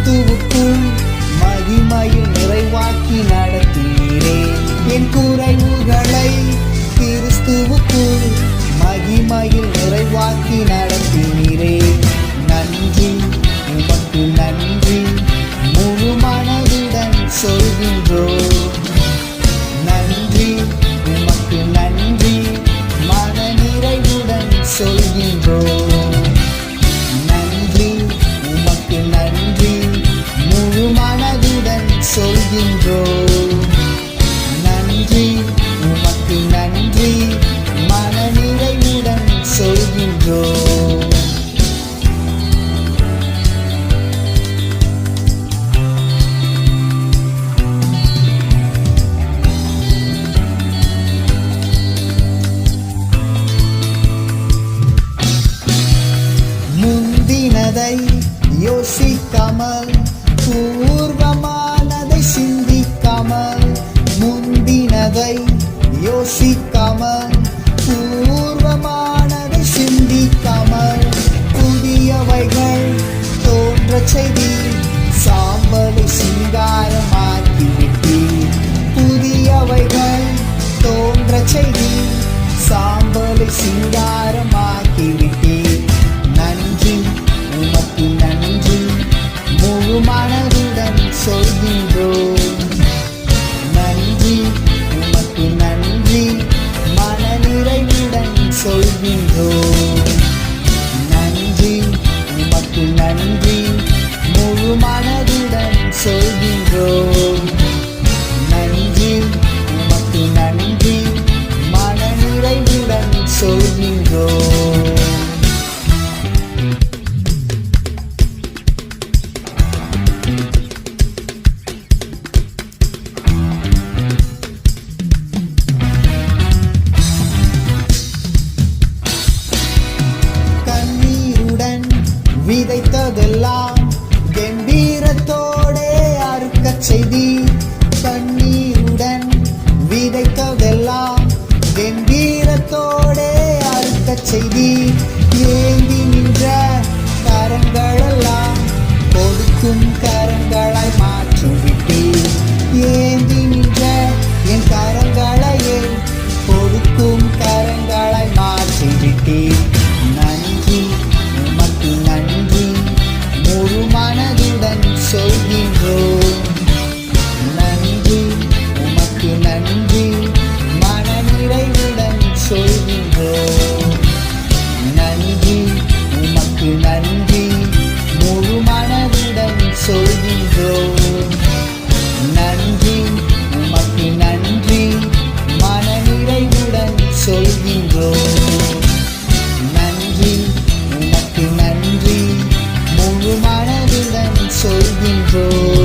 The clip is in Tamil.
கிறிஸ்துவுக்குள் மகிமையில் நிறைவாக்கி நடத்தினீரே. என் குறைவுகளை கிறிஸ்துவுக்குள் மகிமையில் நிறைவாக்கி நடத்தினீரே. நன்றி, உமக்கு நன்றி, முழு மனதுடன் சொல்கின்றோம். நன்றி, உமக்கு நன்றி, மன நிறைவுடன் சொல்கின்றோம். நன்றி, உமக்கு நன்றி, முழு மனதுடன் சொல்கின்றோம். நன்றி, உமக்கு நன்றி, மன நிறைவுடன் சொல்கின்றோம். முந்தினதை யோசிக்காமல், பூர்வமானதை சிந்திக்காமல், முந்தினதை யோசிக்காமல், பூர்வமானதை சிந்திக்காமல், புதியவைகள் தோன்றச் செய்தி சாம்பலை சிங்காரமாக்கிவிட்டி. புதியவைகள் தோன்றச் செய்தி சாம்பலை சிங்காரமாக்கிவிட்டி. நன்றி, உமக்கு நன்றி, முழு மனதுடன் சொல்கின்றோம். நன்றி, உமக்கு நன்றி, மன நிறைவுடன் சொல்கின்றோம். நன்றி, உமக்கு நன்றி, முழு மனதுடன் சொல்கின்றோம். நன்றி, உமக்கு நன்றி, மன நிறைவுடன் சொல்கின்றோம். விதைத்ததெல்லாம் கம்பீரத்தோடே அறுக்கச் செய்தி. கண்ணீருடன் விதைத்ததெல்லாம் கம்பீரத்தோடே அறுக்கச் செய்தி. ஏந்தி நின்ற கரங்களெல்லாம் கொடுக்கும் கரங்களாய் மாற்றிவிட்டீர். ஏந்தி நின்ற என் கரங்களையே கொடுக்கும் கரங்களாய் மாற்றிவிட்டீர். நன்றி, உமக்கு நன்றி, முழு மனதுடன் சொல்கின்றோம். நன்றி, உமக்கு நன்றி, மன நிறைவுடன் சொல்கின்றோம். நன்றி, உமக்கு நன்றி, முழு மனதுடன் சொல்கின்றோம். நன்றி, உமக்கு நன்றி, மன நிறைவுடன் சொல்கின்றோம். நன்றி, உமக்கு நன்றி, முழு மனதுடன் சொல்கின்றோம்.